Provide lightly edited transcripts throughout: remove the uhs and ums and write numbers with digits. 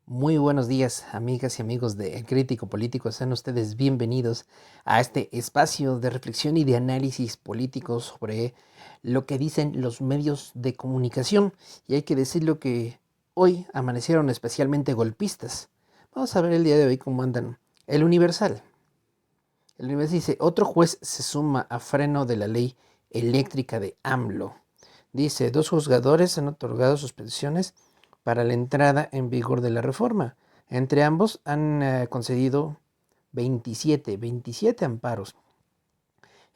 Muy buenos días, amigas y amigos de El Crítico Político. Sean ustedes bienvenidos a este espacio de reflexión y de análisis político sobre lo que dicen los medios de comunicación. Y hay que decirlo que hoy amanecieron especialmente golpistas. Vamos a ver el día de hoy cómo andan. El Universal. El Universal dice, otro juez se suma a freno de la ley eléctrica de AMLO. Dice, dos juzgadores han otorgado suspensiones para la entrada en vigor de la reforma. Entre ambos han concedido 27 amparos.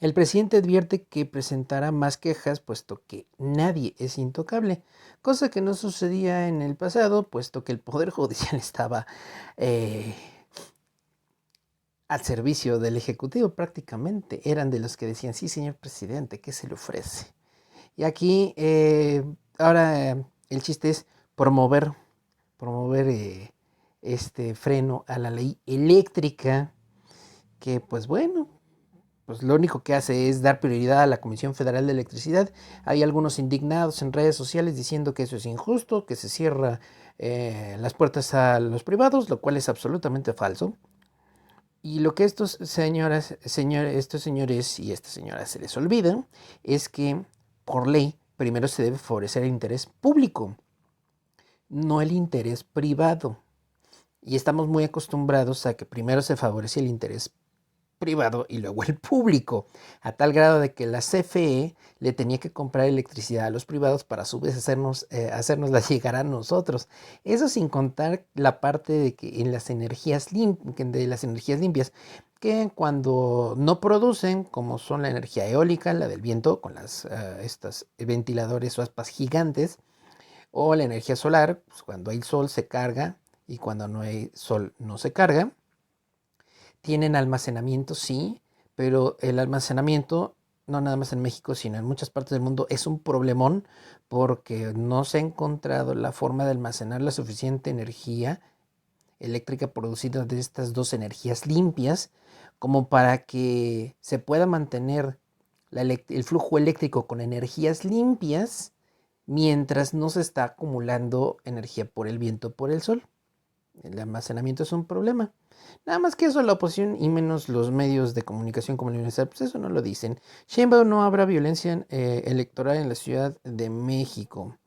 El presidente advierte que presentará más quejas puesto que nadie es intocable, cosa que no sucedía en el pasado puesto que el Poder Judicial estaba eh, al servicio del Ejecutivo prácticamente. Eran de los que decían, sí señor presidente, ¿qué se le ofrece? Y aquí ahora el chiste es promover este freno a la ley eléctrica, que pues bueno, pues lo único que hace es dar prioridad a la Comisión Federal de Electricidad. Hay algunos indignados en redes sociales diciendo que eso es injusto, que se cierra las puertas a los privados, lo cual es absolutamente falso. Y lo que estos señores y estas señoras se les olvida es que por ley primero se debe favorecer el interés público, no el interés privado. Y estamos muy acostumbrados a que primero se favorece el interés privado y luego el público, a tal grado de que la CFE le tenía que comprar electricidad a los privados para a su vez hacernosla llegar a nosotros. Eso sin contar la parte de que en de las energías limpias, que cuando no producen, como son la energía eólica, la del viento, con estos ventiladores o aspas gigantes, o la energía solar, pues cuando hay sol se carga y cuando no hay sol no se carga. Tienen almacenamiento, sí, pero el almacenamiento, no nada más en México, sino en muchas partes del mundo, es un problemón porque no se ha encontrado la forma de almacenar la suficiente energía eléctrica producida de estas dos energías limpias como para que se pueda mantener el flujo eléctrico con energías limpias mientras no se está acumulando energía por el viento o por el sol. El almacenamiento es un problema. Nada más que eso la oposición y menos los medios de comunicación como el Universal, pues eso no lo dicen. Sheinbaum, no habrá violencia electoral en la Ciudad de México.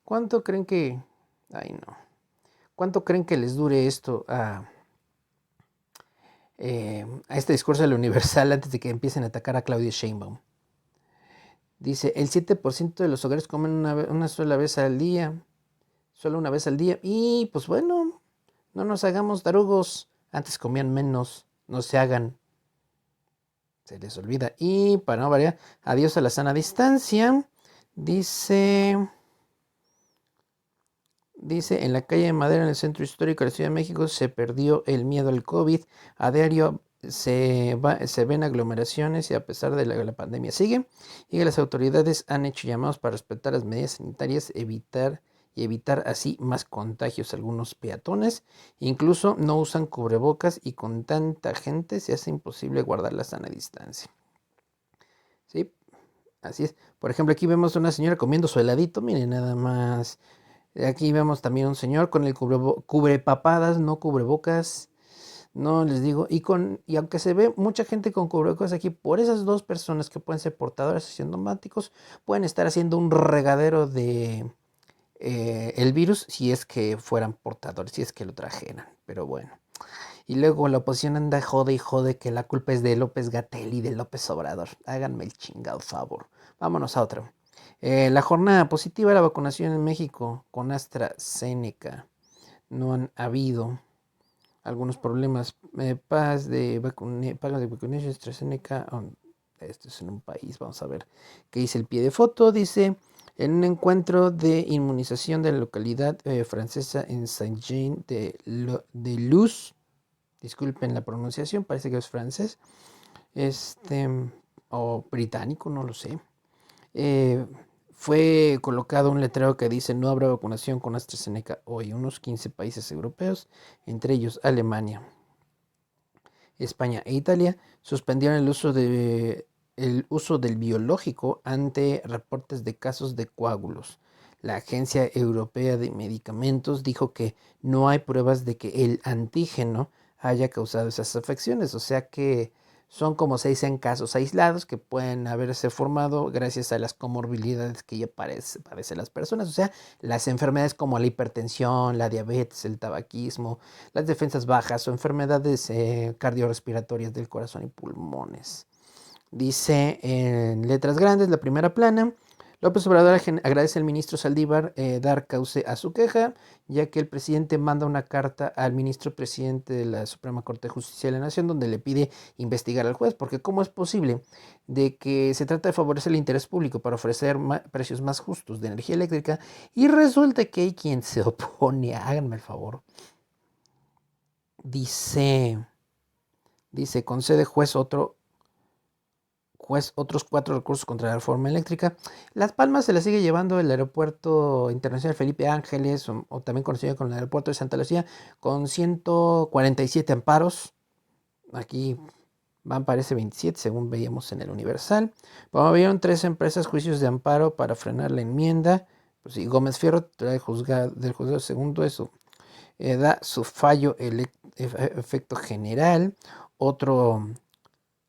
¿Cuánto creen que... Ay, no. ¿Cuánto creen que les dure esto a este discurso del Universal antes de que empiecen a atacar a Claudia Sheinbaum? Dice, el 7% de los hogares comen una sola vez al día. Solo una vez al día. Y pues bueno, no nos hagamos tarugos. Antes comían menos. No se hagan. Se les olvida. Y para no variar, adiós a la sana distancia. Dice, dice, en la calle de Madera, en el centro histórico de la Ciudad de México, se perdió el miedo al COVID. A diario se ven aglomeraciones y a pesar de la pandemia sigue. Y que las autoridades han hecho llamados para respetar las medidas sanitarias, evitar así más contagios. Algunos peatones incluso no usan cubrebocas y con tanta gente se hace imposible guardar la sana distancia. ¿Sí? Así es. Por ejemplo, aquí vemos a una señora comiendo su heladito, miren nada más. Aquí vemos también a un señor con el cubrepapadas, no cubrebocas. No les digo, y aunque se ve mucha gente con cubrebocas aquí, por esas dos personas que pueden ser portadoras asintomáticos, pueden estar haciendo un regadero de el virus si es que fueran portadores, si es que lo trajeran. Pero bueno. Y luego la oposición anda jode y jode que la culpa es de López Gatell y de López Obrador. Háganme el chingado favor. Vámonos a otro. La jornada positiva de la vacunación en México con AstraZeneca. No han habido algunos problemas. Pagas de vacunación AstraZeneca. Esto es en un país. Vamos a ver qué dice el pie de foto. Dice, en un encuentro de inmunización de la localidad francesa en Saint-Jean de Luz, disculpen la pronunciación, parece que es francés, este, o británico, no lo sé. Fue colocado un letrero que dice no habrá vacunación con AstraZeneca hoy. Unos 15 países europeos, entre ellos Alemania, España e Italia, suspendieron el uso del biológico ante reportes de casos de coágulos. La Agencia Europea de Medicamentos dijo que no hay pruebas de que el antígeno haya causado esas afecciones, o sea que son como se dicen casos aislados que pueden haberse formado gracias a las comorbilidades que ya padecen las personas, o sea, las enfermedades como la hipertensión, la diabetes, el tabaquismo, las defensas bajas o enfermedades cardiorrespiratorias del corazón y pulmones. Dice en letras grandes, la primera plana: López Obrador agradece al ministro Saldívar dar cauce a su queja, ya que el presidente manda una carta al ministro presidente de la Suprema Corte de Justicia de la Nación donde le pide investigar al juez, porque ¿cómo es posible de que se trata de favorecer el interés público para ofrecer precios más justos de energía eléctrica y resulta que hay quien se opone? Háganme el favor. Dice, concede juez otros 4 recursos contra la reforma eléctrica. Las Palmas se la sigue llevando el Aeropuerto Internacional Felipe Ángeles, o también conocido como el Aeropuerto de Santa Lucía, con 147 amparos. Aquí van, parece 27, según veíamos en el Universal. Promovieron 3 empresas juicios de amparo para frenar la enmienda. Pues sí, Gómez Fierro del juzgado segundo, eso da su fallo efecto general.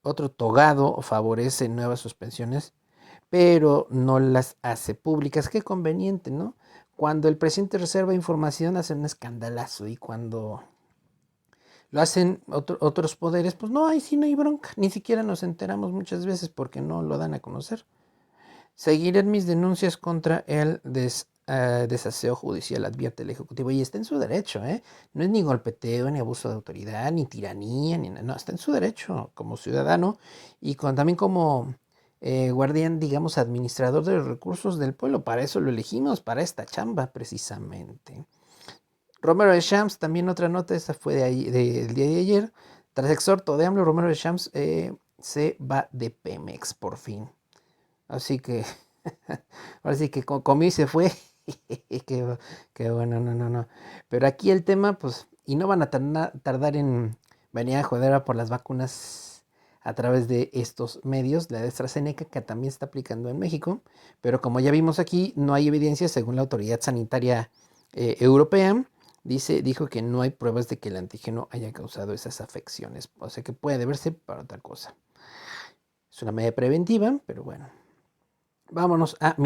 Otro togado favorece nuevas suspensiones, pero no las hace públicas. Qué conveniente, ¿no? Cuando el presidente reserva información, hacen un escandalazo, y cuando lo hacen otros poderes, pues no, ahí sí no hay bronca. Ni siquiera nos enteramos muchas veces porque no lo dan a conocer. Seguiré mis denuncias contra el desaseo judicial, advierte el Ejecutivo. Y está en su derecho, ¿eh? No es ni golpeteo, ni abuso de autoridad, ni tiranía, ni nada. No, está en su derecho como ciudadano y también como guardián, digamos, administrador de los recursos del pueblo. Para eso lo elegimos, para esta chamba precisamente. Romero de Champs, también otra nota, esta fue del día de ayer. Tras exhorto de AMLO, Romero de Champs se va de Pemex por fin. Así que, ahora sí que comió y se fue. qué bueno, no. Pero aquí el tema, pues, y no van a tardar en venir a joder por las vacunas a través de estos medios, la de AstraZeneca, que también se está aplicando en México. Pero como ya vimos aquí, no hay evidencia, según la autoridad sanitaria europea. Dijo que no hay pruebas de que el antígeno haya causado esas afecciones. O sea que puede deberse para otra cosa. Es una medida preventiva, pero bueno. Vámonos a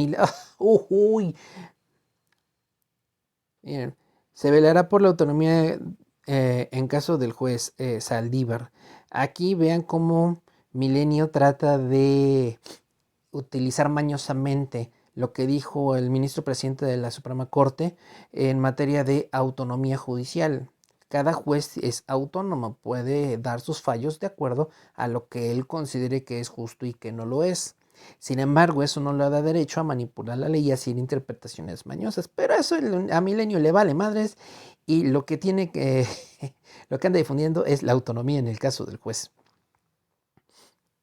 Uy. Miren, se velará por la autonomía en caso del juez Saldívar. Aquí vean cómo Milenio trata de utilizar mañosamente lo que dijo el ministro presidente de la Suprema Corte en materia de autonomía judicial. Cada juez es autónomo, puede dar sus fallos de acuerdo a lo que él considere que es justo y que no lo es. Sin embargo, eso no le da derecho a manipular la ley y hacer interpretaciones mañosas. Pero eso a Milenio le vale madres, y lo que tiene que lo que anda difundiendo es la autonomía en el caso del juez.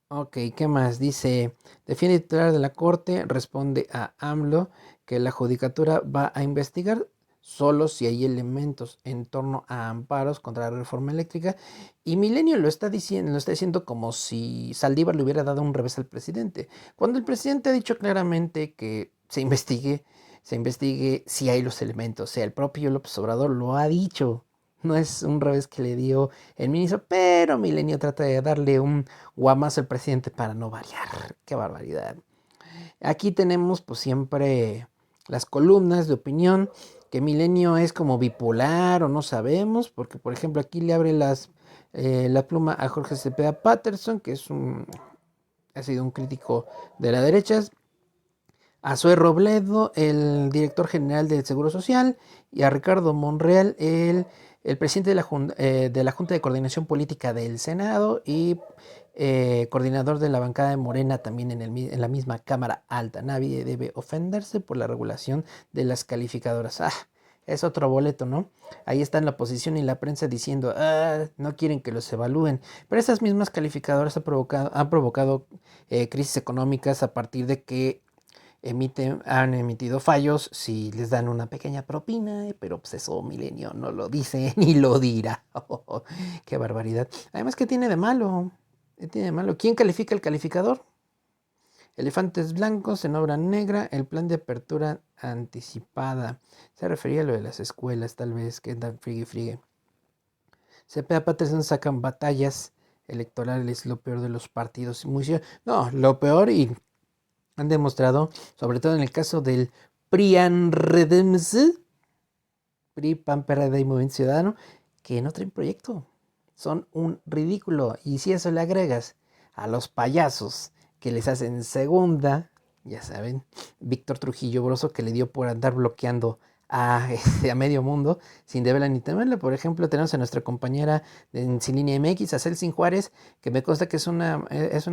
Ok, ¿qué más? Dice, defiende titular de la Corte, responde a AMLO que la Judicatura va a investigar solo si hay elementos en torno a amparos contra la reforma eléctrica, y Milenio lo está diciendo como si Saldívar le hubiera dado un revés al presidente, cuando el presidente ha dicho claramente que se investigue si hay los elementos. O sea, el propio López Obrador lo ha dicho. No es un revés que le dio el ministro, pero Milenio trata de darle un guamazo al presidente para no variar. Qué barbaridad. Aquí tenemos pues siempre las columnas de opinión, que Milenio es como bipolar o no sabemos, porque por ejemplo aquí le abre la pluma a Jorge Cepeda Patterson, que ha sido un crítico de la derecha, a Zoe Robledo, el director general del Seguro Social, y a Ricardo Monreal, el presidente de la Junta de Coordinación Política del Senado y coordinador de la bancada de Morena también en la misma Cámara Alta. Nadie debe ofenderse por la regulación de las calificadoras. Es otro boleto, ¿no? Ahí están la oposición y la prensa diciendo, no quieren que los evalúen. Pero esas mismas calificadoras han provocado crisis económicas a partir de que han emitido fallos si les dan una pequeña propina, pero pues eso Milenio no lo dice ni lo dirá. Qué barbaridad. Además, ¿qué tiene de malo? ¿Qué tiene de malo? ¿Quién califica el calificador? Elefantes blancos en obra negra, el plan de apertura anticipada. Se refería a lo de las escuelas, tal vez, que dan friegue. Cepeda Patterson sacan batallas electorales, lo peor de los partidos. No, lo peor, y han demostrado, sobre todo en el caso del PRI-AN-REDEMS, PRI, PAN, PRD y Movimiento Ciudadano, que no traen proyecto. Son un ridículo. Y si eso le agregas a los payasos que les hacen segunda, ya saben, Víctor Trujillo Broso, que le dio por andar bloqueando a medio mundo sin deberla ni temerla. Por ejemplo, tenemos a nuestra compañera en Sin Línea MX, a Celsin Juárez, que me consta que es una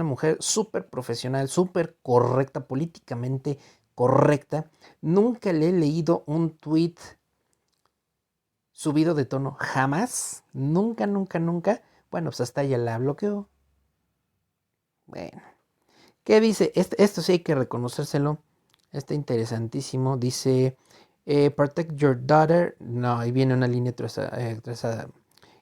mujer súper profesional, súper correcta, políticamente correcta. Nunca le he leído un tweet subido de tono, jamás, nunca. Bueno, pues hasta ella la bloqueó. Bueno, ¿qué dice? Esto sí hay que reconocérselo. Está interesantísimo. Dice, protect your daughter. No, ahí viene una línea trazada.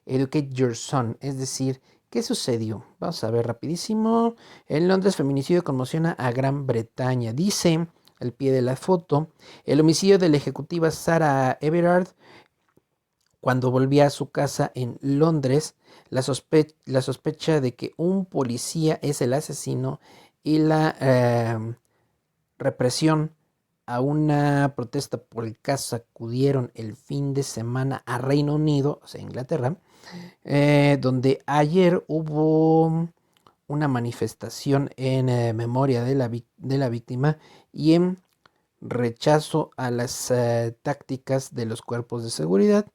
Educate your son. Es decir, ¿qué sucedió? Vamos a ver rapidísimo. En Londres, feminicidio conmociona a Gran Bretaña. Dice, al pie de la foto, el homicidio de la ejecutiva Sarah Everard cuando volvía a su casa en Londres, la sospecha de que un policía es el asesino y la represión a una protesta por el caso acudieron el fin de semana a Reino Unido, o sea, Inglaterra, donde ayer hubo una manifestación en memoria de la víctima y en rechazo a las tácticas de los cuerpos de seguridad.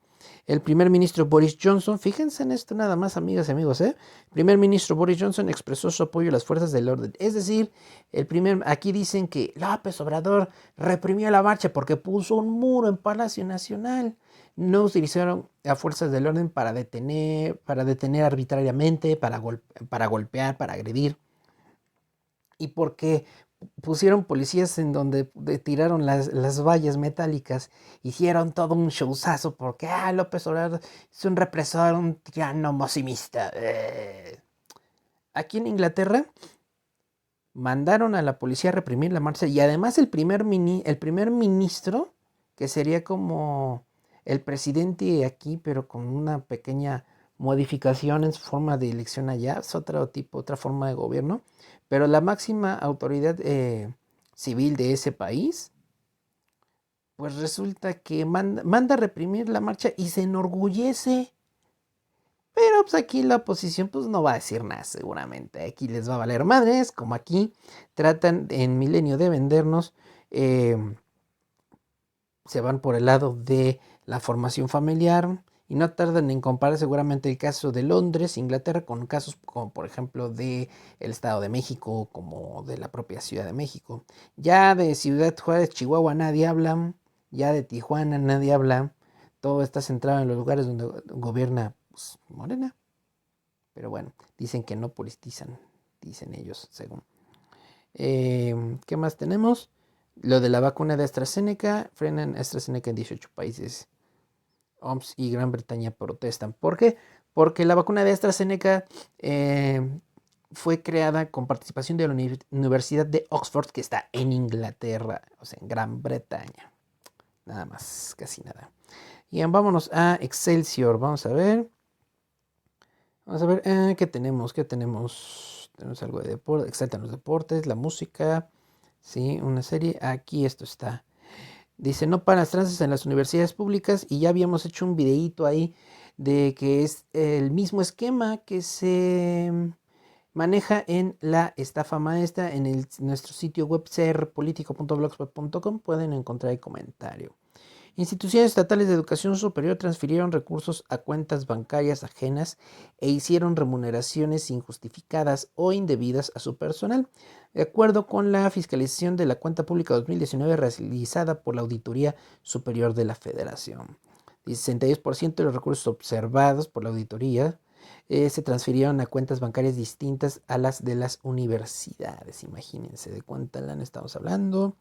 El primer ministro Boris Johnson, fíjense en esto nada más, amigas y amigos, el primer ministro Boris Johnson expresó su apoyo a las fuerzas del orden. Es decir, aquí dicen que López Obrador reprimió la marcha porque puso un muro en Palacio Nacional. No utilizaron a fuerzas del orden para detener arbitrariamente, para golpear, para agredir. Y porque pusieron policías en donde tiraron las vallas metálicas, hicieron todo un showzazo porque López Obrador es un represor, un tirano mosimista. Aquí en Inglaterra mandaron a la policía a reprimir la marcha y además el primer ministro, que sería como el presidente aquí, pero con una pequeña modificación en su forma de elección allá, es otra forma de gobierno, pero la máxima autoridad civil de ese país, pues resulta que manda a reprimir la marcha y se enorgullece. Pero pues aquí la oposición pues no va a decir nada seguramente. Aquí les va a valer madres, como aquí tratan en Milenio de vendernos. Se van por el lado de la formación familiar y no tardan en comparar seguramente el caso de Londres, Inglaterra, con casos como por ejemplo de el Estado de México, como de la propia Ciudad de México. Ya de Ciudad Juárez, Chihuahua nadie habla, ya de Tijuana nadie habla, todo está centrado en los lugares donde gobierna pues, Morena. Pero bueno, dicen que no politizan, dicen ellos, según. ¿Qué más tenemos? Lo de la vacuna de AstraZeneca, frenan AstraZeneca en 18 países. OMS y Gran Bretaña protestan. ¿Por qué? Porque la vacuna de AstraZeneca fue creada con participación de la Universidad de Oxford, que está en Inglaterra, o sea, en Gran Bretaña. Nada más, casi nada. Y vámonos a Excelsior. Vamos a ver. ¿Qué tenemos? Tenemos algo de deporte. Exaltan los deportes, la música. Sí, una serie. Aquí esto está. Dice, no paran las tranzas en las universidades públicas y ya habíamos hecho un videíto ahí de que es el mismo esquema que se maneja en la estafa maestra en nuestro sitio web crpolitico.blogspot.com. Pueden encontrar el comentario. Instituciones estatales de educación superior transfirieron recursos a cuentas bancarias ajenas e hicieron remuneraciones injustificadas o indebidas a su personal, de acuerdo con la fiscalización de la cuenta pública 2019 realizada por la Auditoría Superior de la Federación. El 62% de los recursos observados por la auditoría se transfirieron a cuentas bancarias distintas a las de las universidades. Imagínense de cuánta lana estamos hablando.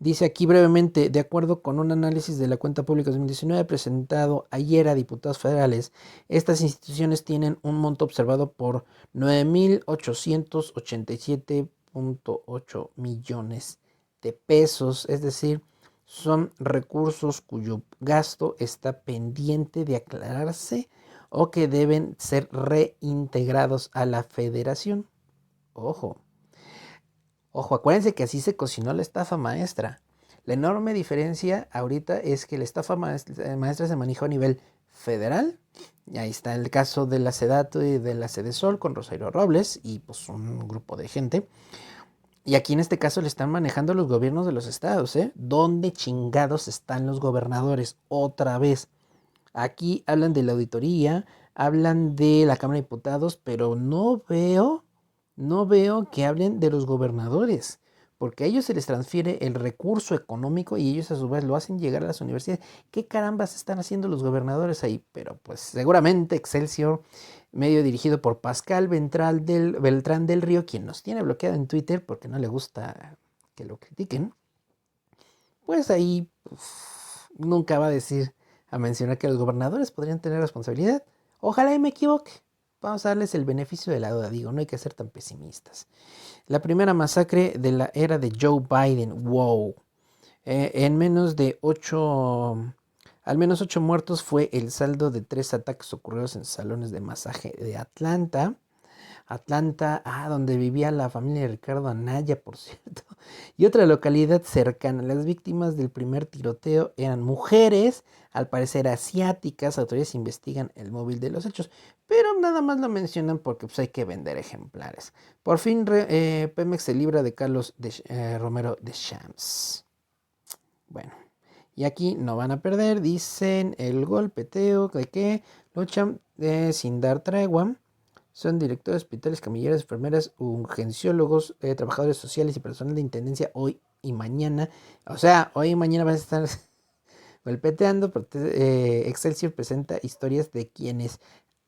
Dice aquí brevemente, de acuerdo con un análisis de la cuenta pública 2019 presentado ayer a diputados federales, estas instituciones tienen un monto observado por 9,887 2.8 millones de pesos, es decir, son recursos cuyo gasto está pendiente de aclararse o que deben ser reintegrados a la federación. Ojo, acuérdense que así se cocinó la estafa maestra. La enorme diferencia ahorita es que la estafa maestra se manejó a nivel federal. Y ahí está el caso de la Sedatu y de la Sedesol con Rosario Robles y pues un grupo de gente. Y aquí en este caso le están manejando los gobiernos de los estados, ¿eh? ¿Dónde chingados están los gobernadores? Otra vez. Aquí hablan de la auditoría, hablan de la Cámara de Diputados, pero no veo que hablen de los gobernadores, porque a ellos se les transfiere el recurso económico y ellos a su vez lo hacen llegar a las universidades. ¿Qué carambas están haciendo los gobernadores ahí? Pero pues seguramente Excelsior, medio dirigido por Pascal Beltrán del Río, quien nos tiene bloqueado en Twitter porque no le gusta que lo critiquen, pues ahí nunca va a mencionar que los gobernadores podrían tener responsabilidad. Ojalá y me equivoque. Vamos a darles el beneficio de la duda, digo, no hay que ser tan pesimistas. La primera masacre de la era de Joe Biden, wow. En menos de 8, al menos 8 muertos fue el saldo de 3 ataques ocurridos en salones de masaje de Atlanta. Donde vivía la familia de Ricardo Anaya, por cierto. Y otra localidad cercana. Las víctimas del primer tiroteo eran mujeres, al parecer asiáticas. Autoridades investigan el móvil de los hechos, pero nada más lo mencionan porque pues, hay que vender ejemplares. Por fin Pemex se libra de Carlos Romero de Champs. Bueno, y aquí no van a perder, dicen el golpeteo de que luchan sin dar tregua. Son directores de hospitales, camilleras, enfermeras, urgenciólogos, trabajadores sociales y personal de intendencia hoy y mañana. O sea, hoy y mañana van a estar golpeteando. Excelsior presenta historias de quienes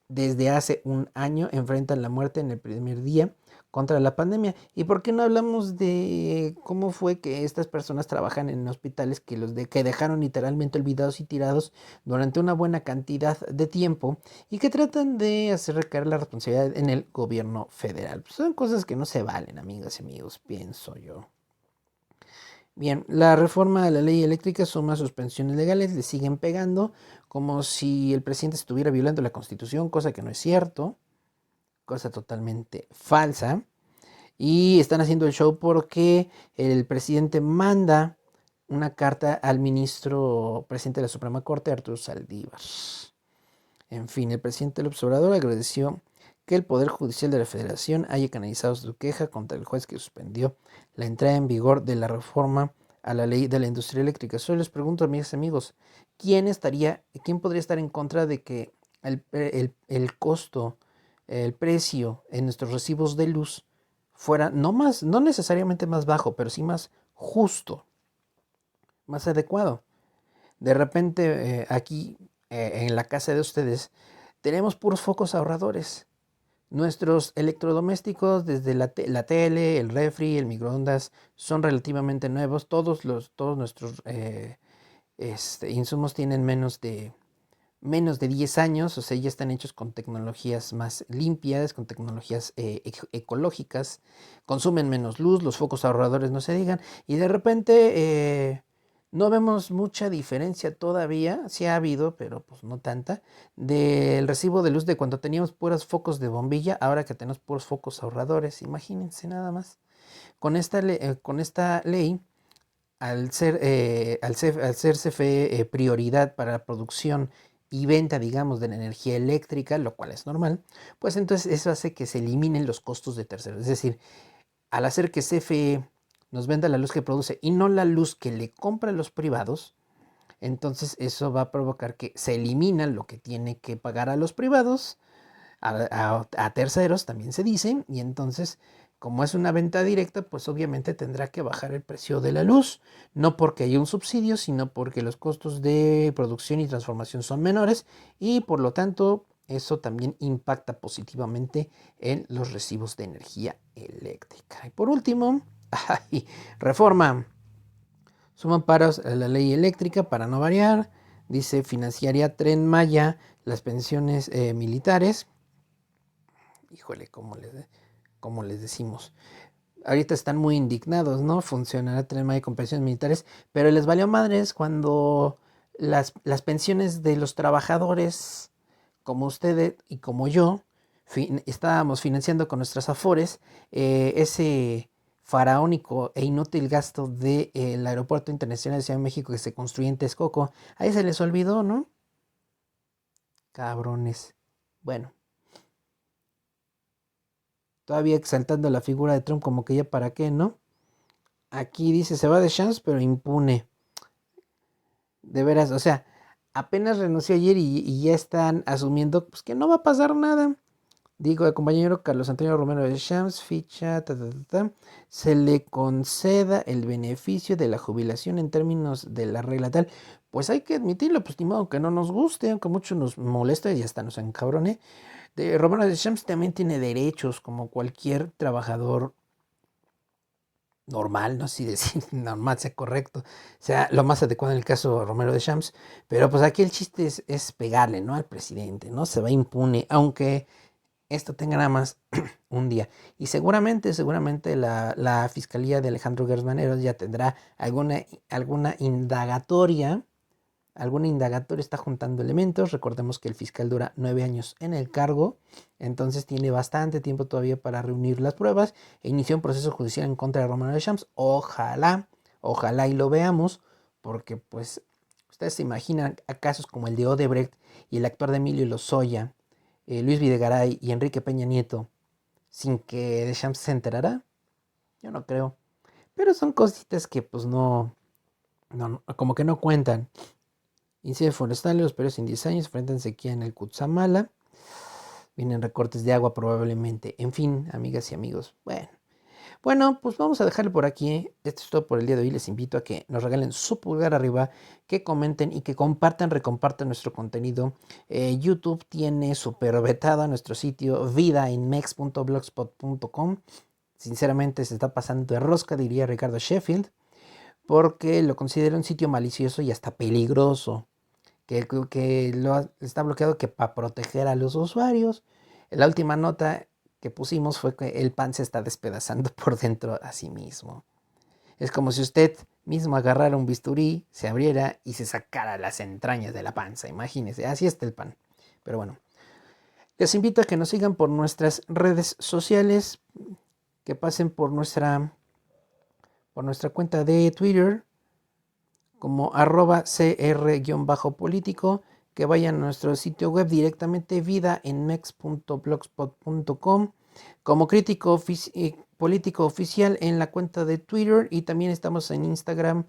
desde hace un año enfrentan la muerte en el primer día contra la pandemia. ¿Y por qué no hablamos de cómo fue que estas personas trabajan en hospitales que dejaron literalmente olvidados y tirados durante una buena cantidad de tiempo y que tratan de hacer recaer la responsabilidad en el gobierno federal? Pues son cosas que no se valen, amigas y amigos, pienso yo. Bien, la reforma a la ley eléctrica suma suspensiones legales, le siguen pegando como si el presidente estuviera violando la Constitución, cosa que no es cierto, cosa totalmente falsa. Y están haciendo el show porque el presidente manda una carta al ministro presidente de la Suprema Corte, Arturo Saldívar. En fin, el presidente del Observador agradeció que el Poder Judicial de la Federación haya canalizado su queja contra el juez que suspendió la entrada en vigor de la reforma a la ley de la industria eléctrica. Solo les pregunto, amigas y amigos, ¿quién podría estar en contra de que el costo, el precio en nuestros recibos de luz fuera no necesariamente más bajo, pero sí más justo, más adecuado? De repente aquí en la casa de ustedes tenemos puros focos ahorradores. Nuestros electrodomésticos, desde la tele, el refri, el microondas, son relativamente nuevos. Todos nuestros insumos tienen menos de 10 años, o sea, ya están hechos con tecnologías más limpias, con tecnologías ecológicas, consumen menos luz, los focos ahorradores no se digan, y de repente no vemos mucha diferencia todavía, sí ha habido, pero pues no tanta, del recibo de luz de cuando teníamos puros focos de bombilla, ahora que tenemos puros focos ahorradores, imagínense nada más. Con esta ley, al ser CFE prioridad para la producción y venta, digamos, de la energía eléctrica, lo cual es normal, pues entonces eso hace que se eliminen los costos de terceros. Es decir, al hacer que CFE nos venda la luz que produce y no la luz que le compran los privados, entonces eso va a provocar que se elimina lo que tiene que pagar a los privados, a terceros también se dice, y entonces como es una venta directa, pues obviamente tendrá que bajar el precio de la luz, no porque haya un subsidio, sino porque los costos de producción y transformación son menores y por lo tanto eso también impacta positivamente en los recibos de energía eléctrica. Y por último, reforma. Suman paros a la ley eléctrica para no variar. Dice, financiaría Tren Maya las pensiones militares. Híjole, ¿cómo les decimos? ahorita están muy indignados, ¿no? Funcionará tener más de compensaciones militares, pero les valió madres cuando las pensiones de los trabajadores, como ustedes y como yo, estábamos financiando con nuestras afores ese faraónico e inútil gasto del Aeropuerto Internacional de Ciudad de México que se construye en Texcoco. Ahí se les olvidó, ¿no? Cabrones. Bueno, todavía exaltando la figura de Trump como que ya para qué, ¿no? Aquí dice se va de chance, pero impune. De veras, o sea, apenas renunció ayer y ya están asumiendo pues, que no va a pasar nada. Digo, el compañero Carlos Antonio Romero de Shams, ficha, se le conceda el beneficio de la jubilación en términos de la regla tal. Pues hay que admitirlo, pues ni modo que no nos guste, aunque mucho nos molesta y hasta nos encabrone. Romero de Shams también tiene derechos como cualquier trabajador normal, no sé si decir normal sea correcto, sea lo más adecuado en el caso de Romero de Champs, pero pues aquí el chiste es pegarle, ¿no? Al presidente, ¿no? Se va impune, aunque esto tenga nada más un día. Y seguramente la fiscalía de Alejandro Gersmanero ya tendrá alguna indagatoria. Algún indagatorio está juntando elementos. Recordemos que el fiscal dura 9 años en el cargo, entonces tiene bastante tiempo todavía para reunir las pruebas e inició un proceso judicial en contra de Romano de Champs. Ojalá y lo veamos, porque pues ustedes se imaginan a casos como el de Odebrecht y el actor de Emilio Lozoya, Luis Videgaray y Enrique Peña Nieto, sin que de Champs se enterara. Yo no creo. Pero son cositas que pues no, como que no cuentan. Incendios forestales, los periodos en 10 años, enfrentan sequía en el Cutzamala. Vienen recortes de agua probablemente. En fin, amigas y amigos. Bueno, pues vamos a dejarlo por aquí. Esto es todo por el día de hoy. Les invito a que nos regalen su pulgar arriba, que comenten y que recompartan nuestro contenido. YouTube tiene super vetado a nuestro sitio vidainmex.blogspot.com. Sinceramente se está pasando de rosca, diría Ricardo Sheffield, porque lo considera un sitio malicioso y hasta peligroso que está bloqueado que para proteger a los usuarios. La última nota que pusimos fue que el pan se está despedazando por dentro a sí mismo. Es como si usted mismo agarrara un bisturí, se abriera y se sacara las entrañas de la panza. Imagínese, así está el pan. Pero bueno, les invito a que nos sigan por nuestras redes sociales, que pasen por nuestra cuenta de Twitter, como @cr-político, que vayan a nuestro sitio web directamente vidaenmex.blogspot.com, como crítico político oficial en la cuenta de Twitter, y también estamos en Instagram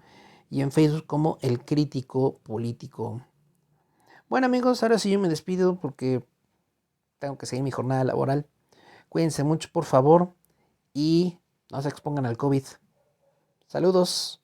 y en Facebook como El Crítico Político. Bueno amigos, ahora sí yo me despido porque tengo que seguir mi jornada laboral. Cuídense mucho por favor y no se expongan al COVID. Saludos.